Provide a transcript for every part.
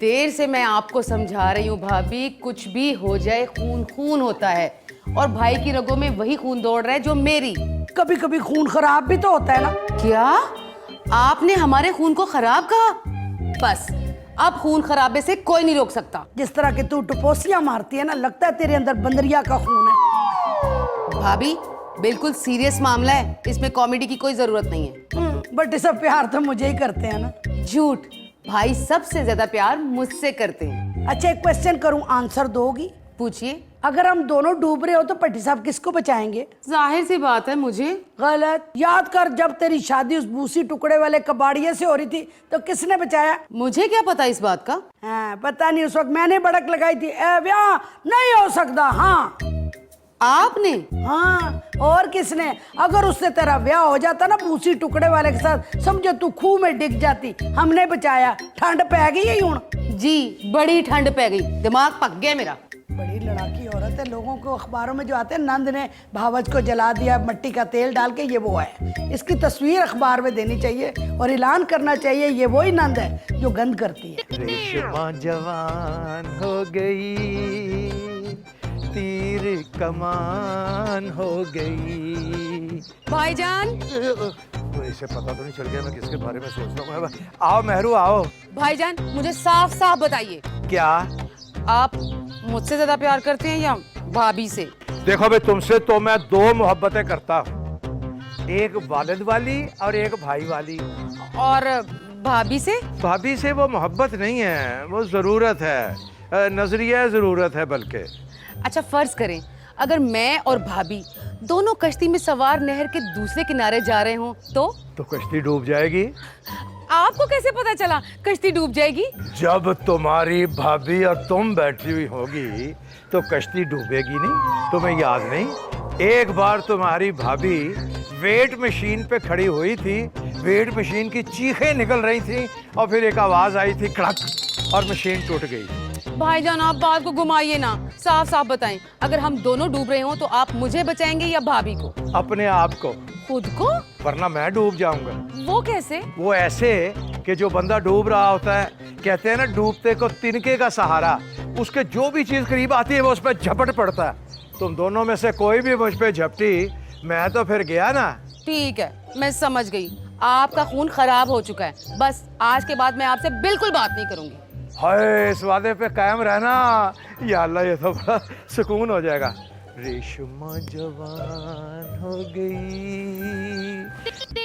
देर से मैं आपको समझा रही हूँ भाभी, कुछ भी हो जाए खून खून होता है और भाई की रगों में वही खून दौड़ रहा है जो मेरी। कभी कभी खून खराब भी तो होता है ना। क्या आपने हमारे खून को खराब कहा? बस अब खून खराबे से कोई नहीं रोक सकता। जिस तरह के तू टपोसियां मारती है ना, लगता है तेरे अंदर बंदरिया का खून है। भाभी बिल्कुल सीरियस मामला है, इसमें कॉमेडी की कोई जरूरत नहीं है। बट सब प्यार तो मुझे ही करते हैं ना। झूठ, भाई सबसे ज्यादा प्यार मुझसे करते हैं। अच्छा एक क्वेश्चन करूं, आंसर दोगी? पूछिए। अगर हम दोनों डूब रहे हो तो पट्टी साहब किसको बचाएंगे? जाहिर सी बात है मुझे। गलत। याद कर, जब तेरी शादी उस भूसी टुकड़े वाले कबाड़िए से हो रही थी तो किसने बचाया? मुझे क्या पता इस बात का? हाँ पता नहीं, उस वक्त मैंने भड़क लगाई थी, ए ब्याह नहीं हो सकता। हाँ आपने? हाँ और किसने? अगर उससे तेरा ब्याह हो जाता ना भूसी टुकड़े वाले के साथ, समझो तू खूह में डिग जाती। हमने बचाया। ठंड पै गई है हुण? जी बड़ी ठंड पै गई, दिमाग पक गया मेरा। बड़ी लड़ाकी औरत है। लोगों को अखबारों में जो आते हैं, नंद ने भावज को जला दिया मट्टी का तेल डाल के, ये वो है। इसकी तस्वीर अखबार में देनी चाहिए और ऐलान करना चाहिए ये वही नंद है जो गंद करती है। रेशमा जवान हो गई, तीर कमान हो गई। भाईजान। तो इसे पता तो नहीं चल गया मैं किसके बारे में सोच रहा हूँ। आओ मेहरू आओ। भाईजान मुझे साफ साफ बताइए, क्या आप मुझसे ज्यादा प्यार करते हैं या भाभी से? देखो भाई, तुमसे तो मैं दो मोहब्बतें करता हूँ, एक वालिद वाली और एक भाई वाली। और भाभी से? भाभी से वो मोहब्बत नहीं है, वो जरूरत है, नजरिया जरूरत है बल्कि। अच्छा फर्ज करें अगर मैं और भाभी दोनों कश्ती में सवार नहर के दूसरे किनारे जा रहे हों तो कश्ती डूब जाएगी। आपको कैसे पता चला कश्ती डूब जाएगी? जब तुम्हारी भाभी और तुम बैठी हुई होगी तो कश्ती डूबेगी नहीं? तुम्हें याद नहीं, एक बार तुम्हारी भाभी वेट मशीन पे खड़ी हुई थी, वेट मशीन की चीखें निकल रही थी और फिर एक आवाज आई थी कड़क और मशीन टूट गई। भाईजान आप बात को घुमाइए ना, साफ साफ बताएं, अगर हम दोनों डूब रहे हों तो आप मुझे बचाएंगे या भाभी को? अपने आप को। खुद को? वरना मैं डूब जाऊंगा। वो कैसे? वो ऐसे कि जो बंदा डूब रहा होता है, कहते हैं ना डूबते को तिनके का सहारा, उसके जो भी चीज करीब आती है वो उस पर झपट पड़ता है। तुम दोनों में से कोई भी मुझ पे झपटी, मैं तो फिर गया ना। ठीक है मैं समझ गई, आपका खून खराब हो चुका है। बस आज के बाद मैं आपसे बिल्कुल बात नहीं करूंगी। हाय, इस वादे पे कायम रहना। या अल्लाह, ये तो बड़ा सुकून हो जाएगा। रेशमा जवान हो गई।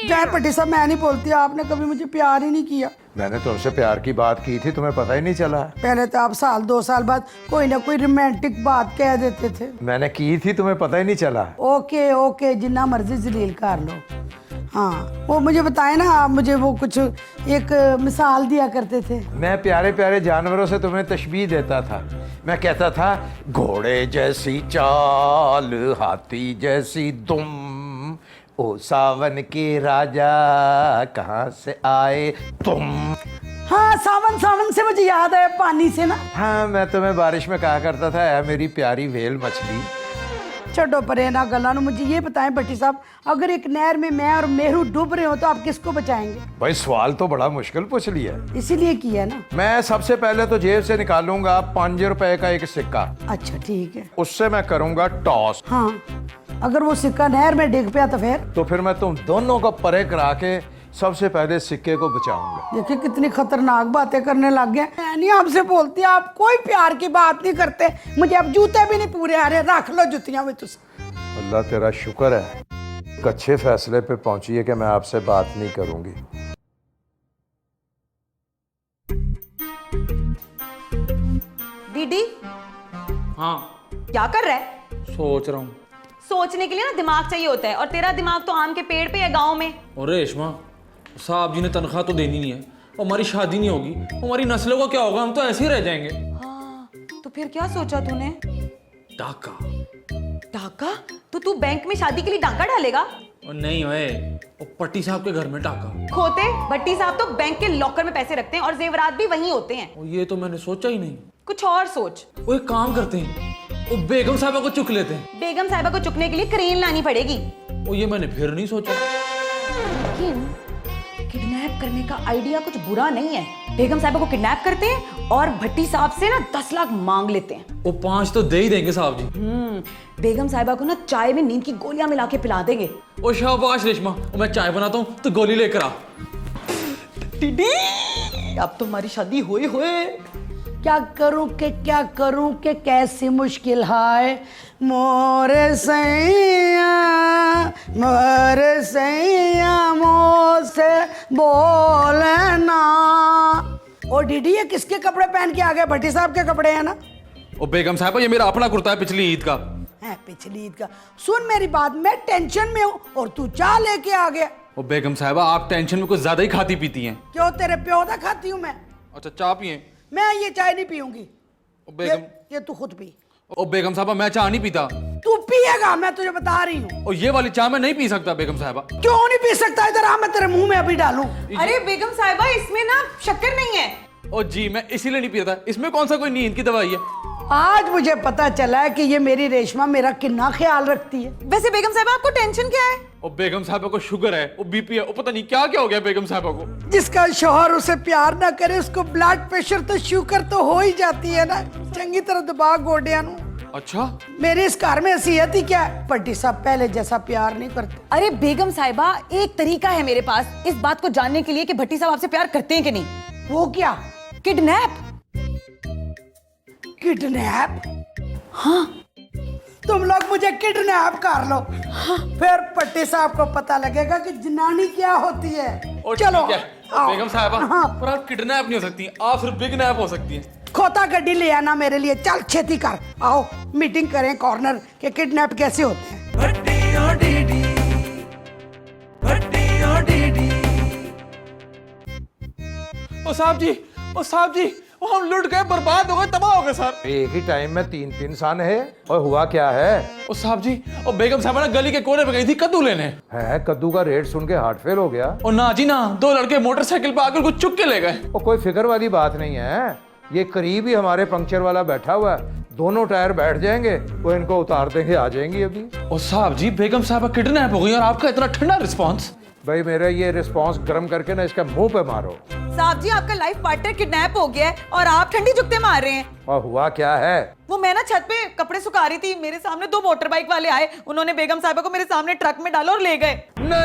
जय पट्टी साहब, मैं नहीं बोलती, आपने कभी मुझे प्यार ही नहीं किया। मैंने तुमसे प्यार की बात की थी, तुम्हें पता ही नहीं चला। पहले तो आप साल 2 साल बाद कोई ना कोई रोमांटिक बात कह देते थे। मैंने की थी, तुम्हें पता ही नहीं चला। ओके ओके, जिन्ना मर्जी जलील कर लो। हाँ वो मुझे बताए ना, आप मुझे वो कुछ एक मिसाल दिया करते थे। मैं प्यारे प्यारे जानवरों से तुम्हें तशबीह देता था। मैं कहता था घोड़े जैसी चाल, हाथी जैसी दुम, ओ सावन के राजा कहाँ से आए तुम। हाँ सावन, सावन से मुझे याद है, पानी से ना। हाँ मैं तुम्हें बारिश में कहा करता था, ऐ मेरी प्यारी वेल मछली। छोड़ो परे ना गला। मुझे ये बताएं भट्टी साहब, अगर एक नहर में मैं और मेहरू डूब रहे हो तो आप किसको बचाएंगे? भाई सवाल तो बड़ा मुश्किल पूछ लिया। इसीलिए किया ना। मैं सबसे पहले तो जेब से निकालूंगा 5 रुपए का एक सिक्का। अच्छा ठीक है। उससे मैं करूंगा टॉस। हाँ अगर वो सिक्का नहर में डिग पाया तो फिर मैं तुम दोनों को परे करा के सबसे पहले सिक्के को बचाऊंगा। देखिए कितनी खतरनाक बातें करने लग गए। मैं नहीं आपसे बोलती, आप कोई प्यार की बात नहीं करते। मुझे अब जूते भी नहीं पूरे आ रहे, रख लो जुतियां भी तुझ। अल्लाह तेरा शुक्र है, एक अच्छे फैसले पे पहुंची है कि मैं आपसे बात नहीं करूंगी। दीदी। हाँ क्या कर रहा है? सोच रहा हूँ। सोचने के लिए ना दिमाग चाहिए होता है, और तेरा दिमाग तो आम के पेड़ पे है गांव में। और रेशमा साहब जी ने तनख्वाह तो देनी नहीं है, हमारी शादी नहीं होगी, हमारी नस्लों का क्या होगा, हम तो ऐसे ही रह जाएंगे। हाँ तो फिर क्या सोचा तूने? डाका। डाका? तो तू बैंक में शादी के लिए डाका डालेगा? और नहीं ओए, वो पट्टी साहब के घर में डाका। खोते भट्टी साहब तो बैंक के लॉकर में पैसे रखते हैं और जेवरात भी वहीं होते हैं। और ये तो मैंने सोचा ही नहीं। कुछ और सोच। वो एक काम करते हैं, वो बेगम साहबा को चुक लेते हैं। बेगम साहिबा को चुकने के लिए क्रेन लानी पड़ेगी। वो ये मैंने फिर नहीं सोचा। लेकिन किडनैप करने का आइडिया कुछ बुरा नहीं है। बेगम साहिबा को किडनैप करते हैं और भट्टी साहब से ना 10 लाख मांग लेते हैं। वो 5 तो दे ही देंगे साहब जी। बेगम साहिबा को ना चाय में नींद की गोलियां मिला के पिला देंगे। ओ शाबाश रेशमा, मैं चाय बनाता हूँ तो गोली लेकर आ। दीदी अब तो हमारी शादी हुई हुए। क्या करूं के कैसी मुश्किल है मोरे सैया मोसे बोलना। ओ डीडी ये किसके कपड़े पहन के आ गए? भट्टी साहब के कपड़े हैं ना? ओ बेगम साहबा, ये मेरा अपना कुर्ता है पिछली ईद का। है पिछली ईद का? सुन मेरी बात, मैं टेंशन में हूँ और तू चाय लेके आ गया। ओ बेगम साहबा, आप टेंशन में कुछ ज्यादा ही खाती पीती हैं। क्यों, तेरे प्यो का खाती हूँ मैं? अच्छा चाय पिए? मैं ये चाय नहीं पीऊंगी। ओ बेगम, ये तू खुद पी। ओ बेगम साहबा, मैं चाय नहीं पीता। तू पिएगा, मैं तुझे बता रही हूँ। ओ ये वाली चाय मैं नहीं पी सकता बेगम साहबा। क्यों नहीं पी सकता? इधर आ, मैं तेरे मुंह में अभी डालूं। अरे बेगम साहिबा, इसमें ना शक्कर नहीं है। ओ जी, मैं इसीलिए नहीं पीता। इसमें कौन सा कोई नींद की दवाई है? आज मुझे पता चला है कि ये मेरी रेशमा मेरा कितना ख्याल रखती है। वैसे बेगम साहिबा, आपको टेंशन क्या है? ओ बेगम साहबा को शुगर है, ओ बीपी है, ओ पता नहीं क्या क्या हो गया बेगम साहबा को। जिसका शौहर उसे प्यार ना करे उसको ब्लड प्रेशर तो शुगर तो हो ही जाती है ना। चंगी तरह दबा गोडिया नू। अच्छा, मेरे इस घर में हसीयत ही क्या है? भट्टी साहब पहले जैसा प्यार नहीं करते। अरे बेगम साहिबा, एक तरीका है मेरे पास इस बात को जानने के लिए कि भट्टी साहब आपसे प्यार करते हैं कि नहीं। वो क्या? किडनैप। किडनैप? हाँ, तुम लोग मुझे किडनैप कर लो। हाँ। फिर भट्टी साहब को पता लगेगा कि जनानी क्या होती है। और चलो ठीक है। आओ। बेगम साहबा, हाँ। पर आप किडनैप नहीं हो सकती, आप सिर्फ बिगनैप हो सकती हैं। खोता गड्डी ले आना मेरे लिए। चल छेती कर, आओ मीटिंग करें कॉर्नर के किडनैप कैसे होते हैं। ओ साहब जी, ओ साहब जी, ओ हम लुट गए, बर्बाद हो गए, तबाह हो गए सर। एक ही टाइम में 3 सन है। और हुआ क्या है? ओ साहब जी, ओ बेगम साहबा ना गली के कोने पे गई थी कद्दू लेने। है कद्दू का रेट सुन के हार्ट फेल हो गया। ओ ना जी ना, 2 लड़के मोटरसाइकिल पे आकर कुछ चुक के ले गए। और कोई फिक्र वाली बात नहीं है, ये करीब ही हमारे पंक्चर वाला बैठा हुआ है। दोनों टायर बैठ जाएंगे, वो इनको उतार देंगे, आ जाएंगी अभी। ओ साहब जी, बेगम साहबा किडनैप हो गई और आपका इतना ठंडा रिस्पांस। भाई मेरा ये रिस्पांस गर्म करके ना इसका मुंह पे मारो। साहब जी, आपका लाइफ पार्टनर किडनैप हो गया है और आप ठंडी जुगते मार रहे हैं। और हुआ क्या है? वो मैं ना छत पे कपड़े सुखा रही थी, मेरे सामने 2 मोटर बाइक वाले आए, उन्होंने बेगम साहिबा को मेरे सामने ट्रक में डाला और ले गए। नहीं,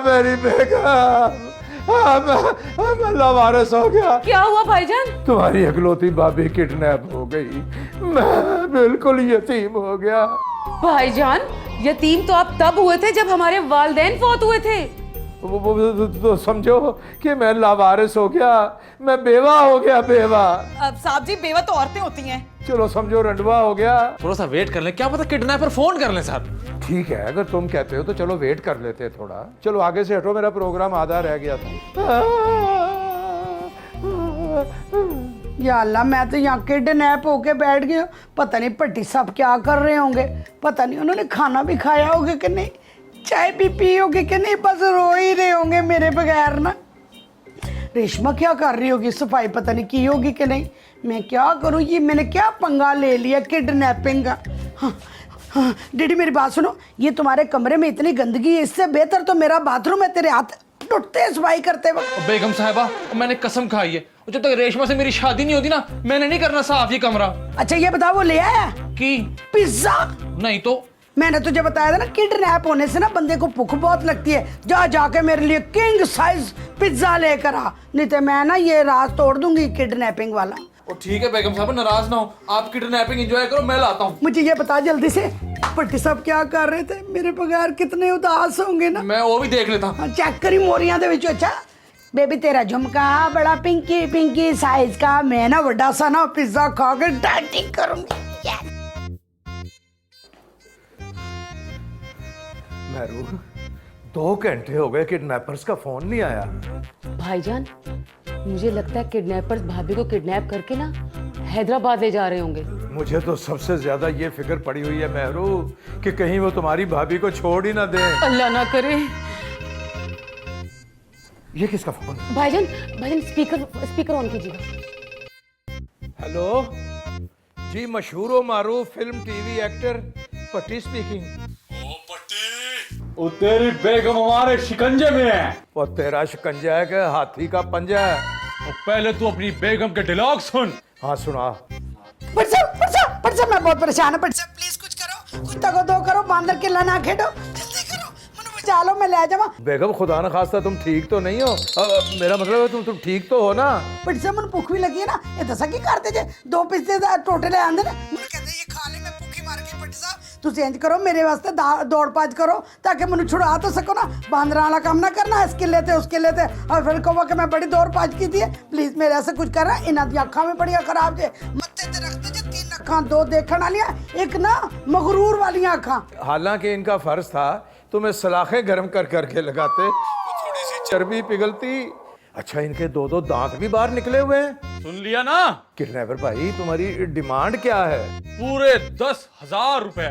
मेरी बेगम, मैं लावारिस हो गया। क्या हुआ भाईजान? तुम्हारी इकलौती भाभी किडनैप हो गई, मैं बिल्कुल यतीम हो गया। भाईजान, यतीम तो आप तब हुए थे जब हमारे वालिदैन फौत हुए थे। तो समझो कि मैं लावारिस हो गया, मैं बेवा हो गया, बेवा। अब साहब जी, बेवा तो औरतें होती हैं। चलो समझो रंडवा हो गया। थोड़ा सा वेट कर लें, क्या पता किडनैपर फोन कर लें सर। ठीक है, अगर तुम कहते हो तो चलो वेट कर लेते थोड़ा। चलो आगे से हटो, मेरा प्रोग्राम आधा रह गया था। या अल्लाह, मैं तो यहाँ किडनैप होके बैठ गया। पता नहीं भट्टी साहब क्या कर रहे होंगे, पता नहीं उन्होंने खाना भी खाया होगा कि नहीं, चाय भी पी होगी कि नहीं, बस रो ही रहे होंगे मेरे बगैर ना। रेशमा क्या कर रही होगी, सफाई पता नहीं की होगी कि नहीं। मैं क्या करूँ, ये मैंने क्या पंगा ले लिया किडनैपिंग का। हाँ, हाँ, डीडी मेरी बात सुनो, ये तुम्हारे कमरे में इतनी गंदगी है, इससे बेहतर तो मेरा बाथरूम है तेरे हाथ टूटते सफाई करते वक्त। बेगम साहिबा, मैंने कसम खाई है, जब तक रेशमा से मेरी शादी नहीं होती ना, मैंने नहीं करना साफ ये कमरा। अच्छा ये बताओ, वो ले आया की पिज्जा? नहीं तो मैंने तुझे बताया था ना, किडनैप होने से ना बंदे को भूख बहुत लगती है। जा जाके मेरे लिए किंग साइज पिज्जा लेकर आ, नहीं तो मैं ना ये राज तोड़ दूंगी किडनैपिंग वाला। ओ ठीक है बेगम साहब, नाराज ना हो, आप किडनैपिंग एंजॉय करो, मैं लाता हूँ। मुझे ये बता जल्दी से, भट्टी साहब क्या कर रहे थे? मेरे बगैर कितने उदास होंगे ना। मैं वो भी देख लेता। हाँ, चेक करी मोरियां दे विचों। अच्छा बेबी, तेरा झुमका बड़ा पिंकी पिंकी साइज का, मैं ना बड़ा सा ना पिज्जा खा के डाइटिंग करूंगी। मेरू, 2 घंटे हो गए, किडनैपर्स का फोन नहीं आया। भाईजान, मुझे लगता है किडनैपर्स भाभी को किडनैप करके ना हैदराबाद ले जा रहे होंगे। मुझे तो सबसे ज्यादा ये फिक्र पड़ी हुई है मेहरू कि कहीं वो तुम्हारी भाभी को छोड़ ही ना दे। अल्लाह ना करे। ये किसका फोन? भाईजान, भाईजान स्पीकर ऑन कीजिएगा। हेलो जी, मशहूर व मारूफ फिल्म टीवी एक्टर पट्टी स्पीकिंग। ओ पट्टी, वो तेरी बेगम हमारे शिकंजे में है। वो तेरा शिकंजा है कि हाथी का पंजा है? और पहले तू अपनी बेगम के डायलॉग सुन। हाँ सुना। पट साहब मैं बहुत परेशान हूँ। पट साहब प्लीज कुछ करो, कुछ तगो दो करो, बांदर किला ना खेडो, जल्दी करो, मनु बचा लो, मैं ले जावा। बेगम खुदा न खास्ता तुम ठीक तो नहीं हो? मेरा मतलब है तुम ठीक तो हो ना? पट साहब मनु भूख भी लगी है ना, ये दसा की करते जे दो पिस्ते दा टोटे ले आंदे ने, मैं कहते ये खा ले, मैं भूखी मार गई। पट साहब तुसी इंज करो, मेरे वास्ते दौड़ पाज करो ताकि मनु छुड़ा तो सको ना, बांदर वाला काम ना करना, इसके लेते उसके लेते और फिर कहो कि मैं बड़ी दौड़ पाज की थी। प्लीज मेरे ऐसे कुछ कर रहा, इन्हां दी अखां में बड़ियां खराब जे, मत्थे ते रखते जे तीन अखां, दो देखण वालियां, एक ना मगरूर वालियां अखां। हालांकि इनका फर्ज था तुम्हें सलाखें गर्म कर करके लगाते, तो थोड़ी सी चर्बी पिघलती। अच्छा इनके दो दो दांत भी बाहर निकले हुए हैं। सुन लिया ना? किडनैपर भाई तुम्हारी डिमांड क्या है? पूरे 10,000 रुपए।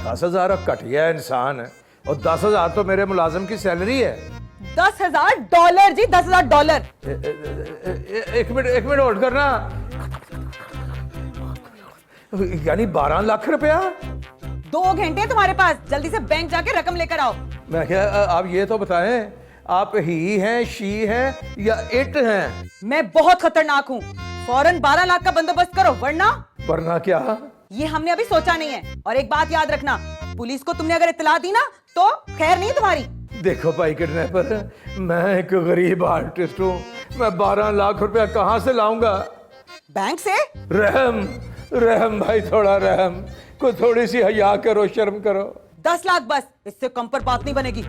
10,000 घटिया इंसान है, और 10,000 तो मेरे मुलाजिम की सैलरी है। $10,000 जी, $10,000। एक मिनट होल्ड करना। यानी 12 लाख रुपया? 2 घंटे तुम्हारे पास, जल्दी से बैंक जाके रकम लेकर आओ। मैं क्या, आप ये तो बताएं आप ही हैं, शी हैं या इट हैं? मैं बहुत खतरनाक हूँ, फौरन 12 लाख का बंदोबस्त करो, वरना क्या? ये हमने अभी सोचा नहीं है। और एक बात याद रखना, पुलिस को तुमने अगर इत्तला दी ना तो खैर नहीं तुम्हारी। देखो भाई किडनैपर, मैं एक गरीब आर्टिस्ट हूँ, मैं 12 लाख रुपया कहाँ से लाऊंगा? बैंक से? रहम भाई, थोड़ा रहम, कोई थोड़ी सी हया करो, शर्म करो। 10 लाख बस, इससे कम पर बात नहीं बनेगी।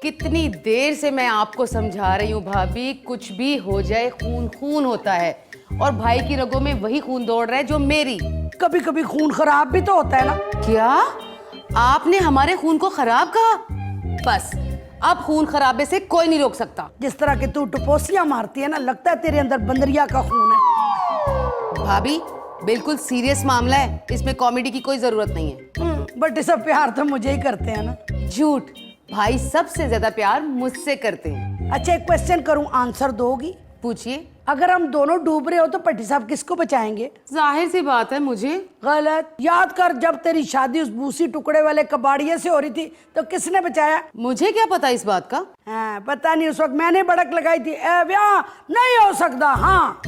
कितनी देर से मैं आपको समझा रही हूँ भाभी, कुछ भी हो जाए खून खून होता है, और भाई की रगों में वही खून दौड़ रहा है जो मेरी। कभी कभी खून खराब भी तो होता है ना। क्या आपने हमारे खून को खराब कहा? बस अब खून खराबे से कोई नहीं रोक सकता। जिस तरह के तू टपोसियां मारती है ना, लगता है तेरे अंदर बंदरिया का खून है। भाभी बिल्कुल सीरियस मामला है, इसमें कॉमेडी की कोई जरूरत नहीं है। बट ये सब प्यार तो मुझे ही करते हैं ना। झूठ, भाई सबसे ज्यादा प्यार मुझसे करते हैं। अच्छा एक क्वेश्चन करूं, आंसर दोगी? पूछिए। अगर हम दोनों डूब रहे हो तो पट्टी साहब किसको बचाएंगे? जाहिर सी बात है मुझे। गलत। याद कर, जब तेरी शादी उस भूसी टुकड़े वाले कबाड़िए से हो रही थी तो किसने बचाया? मुझे क्या पता इस बात का? हाँ पता नहीं, उस वक्त मैंने बड़क लगाई थी, ए ब्याह नहीं हो सकता। हाँ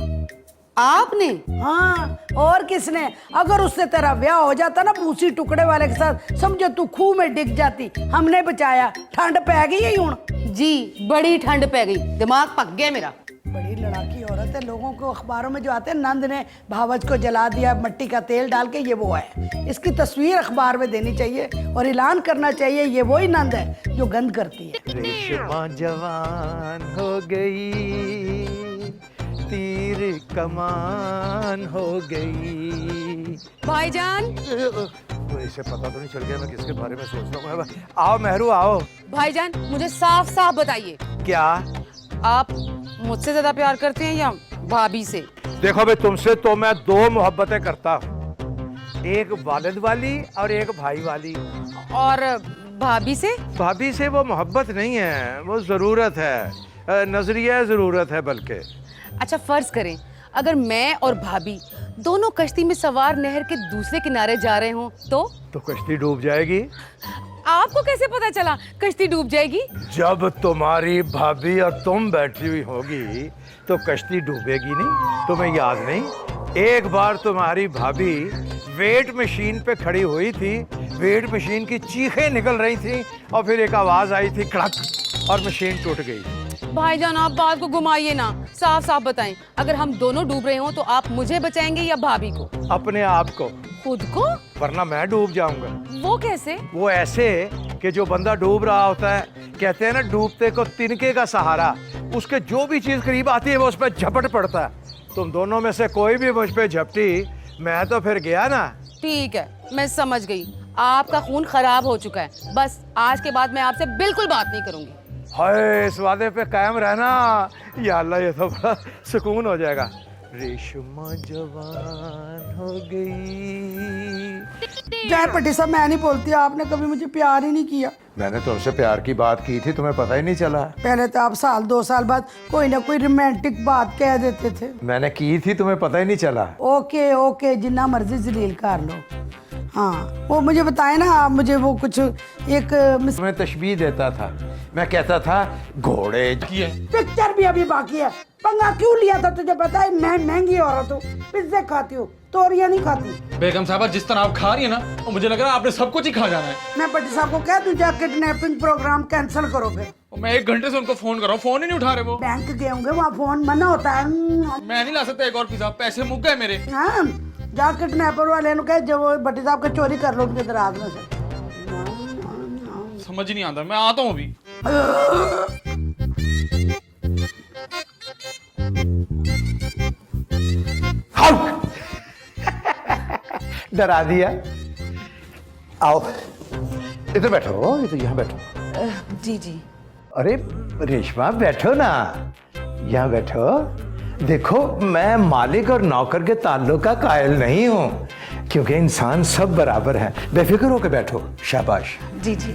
आपने? हाँ, और किसने? अगर उससे तेरा ब्याह हो जाता ना भूसी टुकड़े वाले के साथ, समझो तू खूह में डिग जाती। हमने बचाया। ठंड पै गई है हुण? जी बड़ी ठंड पै गई, दिमाग पक गया मेरा। बड़ी लड़ाकी औरत है। लोगों को अखबारों में जो आते हैं, नंद ने भावज को जला दिया मट्टी का तेल डाल के, ये वो है। इसकी तस्वीर अखबार में देनी चाहिए और ऐलान करना चाहिए ये वही नंद है जो गंद करती है। रेशमा जवान हो गई, तीर कमान हो गई। भाईजान। इसे पता तो नहीं चल गया मैं किसके बारे में सोच रहा हूँ। आओ मेहरू आओ। भाईजान मुझे साफ साफ बताइए, क्या आप मुझसे ज्यादा प्यार करते हैं या भाभी से? देखो भाई, तुमसे तो मैं 2 मोहब्बतें करता हूँ, एक वालिद वाली और एक भाई वाली। और भाभी से? भाभी से वो मोहब्बत नहीं है, वो जरूरत है, नजरिया जरूरत है बल्कि। अच्छा फर्ज करें अगर मैं और भाभी दोनों कश्ती में सवार नहर के दूसरे किनारे जा रहे हों तो कश्ती डूब जाएगी। आपको कैसे पता चला कश्ती डूब जाएगी? जब तुम्हारी भाभी और तुम बैठी हुई होगी तो कश्ती डूबेगी नहीं? तुम्हें याद नहीं, एक बार तुम्हारी भाभी वेट मशीन पे खड़ी हुई थी, वेट मशीन की चीखें निकल रही थी और फिर एक आवाज आई थी कड़क और मशीन टूट गई। भाईजान आप बात को घुमाइए ना, साफ साफ बताएं, अगर हम दोनों डूब रहे हों तो आप मुझे बचाएंगे या भाभी को? अपने आप को। खुद को? वरना मैं डूब जाऊंगा। वो कैसे? वो ऐसे कि जो बंदा डूब रहा होता है, कहते हैं ना डूबते को तिनके का सहारा, उसके जो भी चीज करीब आती है वो उस पर झपट पड़ता है। तुम दोनों में से कोई भी मुझ पे झपटी, मैं तो फिर गया ना। ठीक है मैं समझ गई, आपका खून खराब हो चुका है, बस आज के बाद मैं आपसे बिल्कुल बात नहीं करूंगी। हाय, इस वादे पे कायम रहना, या अल्लाह ये तो बड़ा सुकून हो जाएगा। रेशमा जवान हो गई, जय पट्टी साहब, मैं नहीं बोलती, आपने कभी मुझे प्यार ही नहीं किया। मैंने तुमसे प्यार की बात की थी, तुम्हें पता ही नहीं चला। पहले तो आप साल 2 साल बाद कोई ना कोई रोमांटिक बात कह देते थे। मैंने की थी, तुम्हें पता ही नहीं चला। ओके ओके, जितना मर्जी जलील कर लो। हाँ, वो मुझे बताए ना आप, मुझे वो कुछ एक मैं तशबीह देता था, मैं कहता था घोड़े की है। पिक्चर भी अभी बाकी है। पंगा क्यों लिया था तुझे पता है? मैं महंगी औरत हूँ, पिज्जे खाती हूँ, तोरियां नहीं खाती। बेगम साहबा जिस तरह आप खा रही है ना, वो मुझे लग रहा है आपने सब कुछ ही खा जाना है। मैं पट्टी साहब को कह दूं जाके किडनैपिंग प्रोग्राम कैंसिल करो फिर। और मैं 1 घंटे से उनको फोन कर रहा हूँ, फोन ही नहीं उठा रहे वो। बैंक गए होंगे, वहाँ फोन मना होता है। मैं नहीं ला सकता एक और पिज्जा, पैसे मुक गए मेरे। हाँ, जा किडनैपर वाले ने कहे जब वो भट्टी साहब के चोरी कर लो उनके दराज में से। समझ ही नहीं आता, मैं आता हूँ अभी। डरा दिया। आओ इधर बैठो, इधर यहाँ बैठो। जी जी। अरे रेशमा बैठो ना, यहाँ बैठो। देखो मैं मालिक और नौकर के ताल्लुक का कायल नहीं हूँ, क्योंकि इंसान सब बराबर है। बेफिक्र होकर बैठो। शाबाश। जी जी।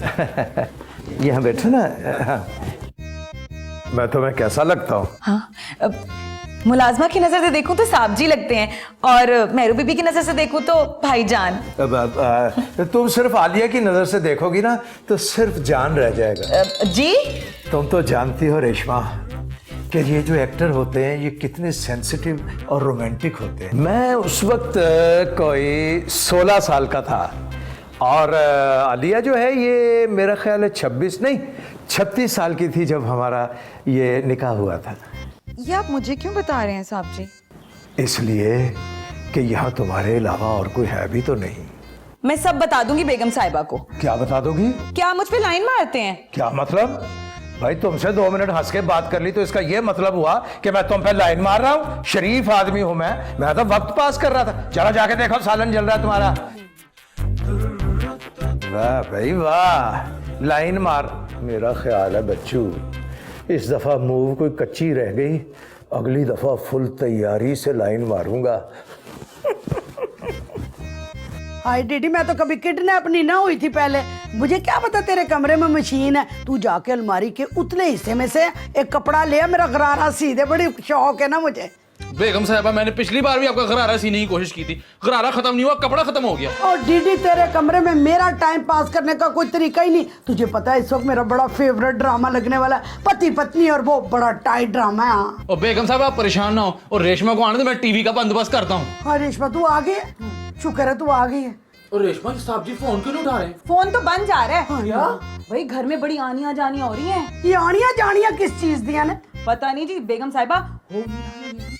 यहाँ बैठो ना। हाँ। मैं तुम्हें कैसा लगता हूँ? हाँ, मुलाजमा की नजर से देखूं तो साहब जी लगते हैं, और मेहरू बीबी की नजर से देखूं तो भाईजान। तुम सिर्फ आलिया की नजर से देखोगी ना तो सिर्फ जान रह जाएगा। जी। तुम तो जानती हो रेशमा कि ये जो एक्टर होते हैं ये कितने सेंसिटिव और रोमांटिक होते हैं। मैं उस वक्त कोई 16 साल का था, और आलिया जो है ये मेरा ख्याल है 36 साल की थी जब हमारा ये निकाह हुआ था। ये आप मुझे क्यों बता रहे हैं साहब जी? इसलिए कि यहाँ तुम्हारे अलावा और कोई है भी तो नहीं। मैं सब बता दूंगी बेगम साहिबा को। क्या बता दोगी? क्या मुझ पे लाइन मारते हैं? क्या मतलब? भाई तुमसे 2 मिनट हंस के बात कर ली तो इसका ये मतलब हुआ कि मैं तुम पे लाइन मार रहा हूँ? शरीफ आदमी हूं मैं तो वक्त पास कर रहा था। चलो जाके देखो सालन जल रहा है तुम्हारा। वाह भाई वाह, लाइन मार। मेरा ख्याल है बच्चू इस दफा मूव कोई कच्ची रह गई, अगली दफा फुल तैयारी से लाइन मारूंगा। हाय डीडी, मैं तो कभी किडनैप नहीं ना हुई थी पहले। मुझे क्या पता तेरे कमरे में मशीन है। तू जाके अलमारी के उतले हिस्से में से एक कपड़ा ले, मेरा गरारा सी दे। बड़ी शौक है ना मुझे। बेगम साहबा मैंने पिछली बार भी आपका गरारा सीने की कोशिश की थी, गरारा खत्म नहीं हुआ, कपड़ा खत्म हो गया। और डीडी तेरे कमरे में मेरा टाइम पास करने का कोई तरीका ही नहीं। तुझे पता है इस वक्त मेरा बड़ा फेवरेट ड्रामा लगने वाला है, पति पत्नी, और वो बड़ा टाइट ड्रामा है। हाँ। और बेगम साहब आप परेशान ना हो, और रेशमा को आने दो, मैं टीवी का बंदोबस्त करता हूँ। हाँ रेशमा तू आ गई है, शुक्र है तू आ गई है। और रेशमा साहब जी फोन क्यों नहीं उठा रहे? फोन तो बंद जा रहा है। हाँ, भाई घर में बड़ी आनियां जानियां हो रही हैं। ये आनियां जानियां किस चीज दिया ने? पता नहीं जी, बेगम साहिबा हो नहीं रही है।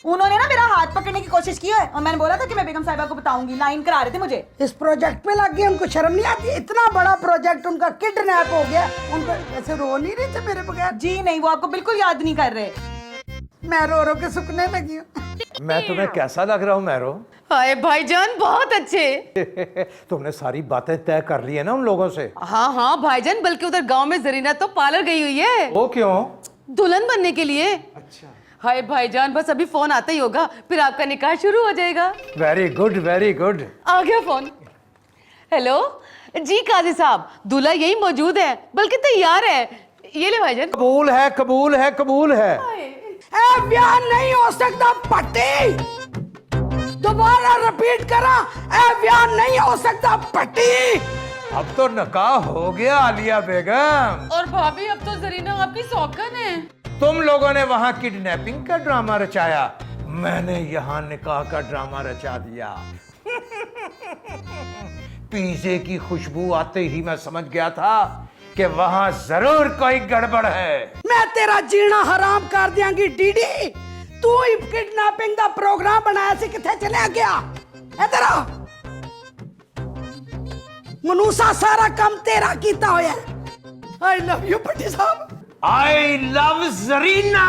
उन्होंने ना मेरा हाथ पकड़ने की कोशिश की है, और मैंने बोला था कि मैं बेगम साहिबा को बताऊंगी। लाइन करा रहे थे मुझे। इस प्रोजेक्ट पे लग गए, उनको शर्म नहीं आती? इतना बड़ा प्रोजेक्ट उनका किडनैप हो गया। उनको ऐसे रो नहीं रहे थे मेरे बगैर? जी नहीं, वो आपको बिल्कुल याद नहीं कर रहे। मैं रो रो के सुखने लगी हूँ। मैं तुम्हें कैसा लग रहा हूँ मैरो? हाय भाईजान बहुत अच्छे। तुमने सारी बातें तय कर ली है ना उन लोगों से? हाँ हाँ भाईजान, बल्कि उधर गांव में जरीना तो पार्लर गई हुई है। वो क्यों? दुल्हन बनने के लिए। अच्छा। हाय भाईजान, बस अभी फोन आता ही होगा, फिर आपका निकाह शुरू हो जाएगा। Very good very good. आ गया फोन। हेलो जी काजी साहब, दूल्हा यही मौजूद है, बल्कि तैयार है। ये ले भाईजान। कबूल है कबूल है कबूल है। ए ब्याह नहीं हो सकता पट्टी, दोबारा रिपीट करा। ए ब्याह नहीं हो सकता पट्टी। अब तो निकाह हो गया आलिया बेगम। और भाभी अब तो जरीना आपकी सौगन है। तुम लोगों ने वहां किडनैपिंग का ड्रामा रचाया, मैंने यहाँ निकाह का ड्रामा रचा दिया। पिज़्ज़े की खुशबू आते ही मैं समझ गया था कि वहां जरूर कोई गड़बड़ है। मैं तेरा जीना हराम कर दियांगी डीडी। तू ही किडनैपिंग का प्रोग्राम बनाया सी, किथे चले गया? इधर आ। मनुसा सारा काम तेरा कीता होया। आई लव यू पट्टी साहब। I love Zarina.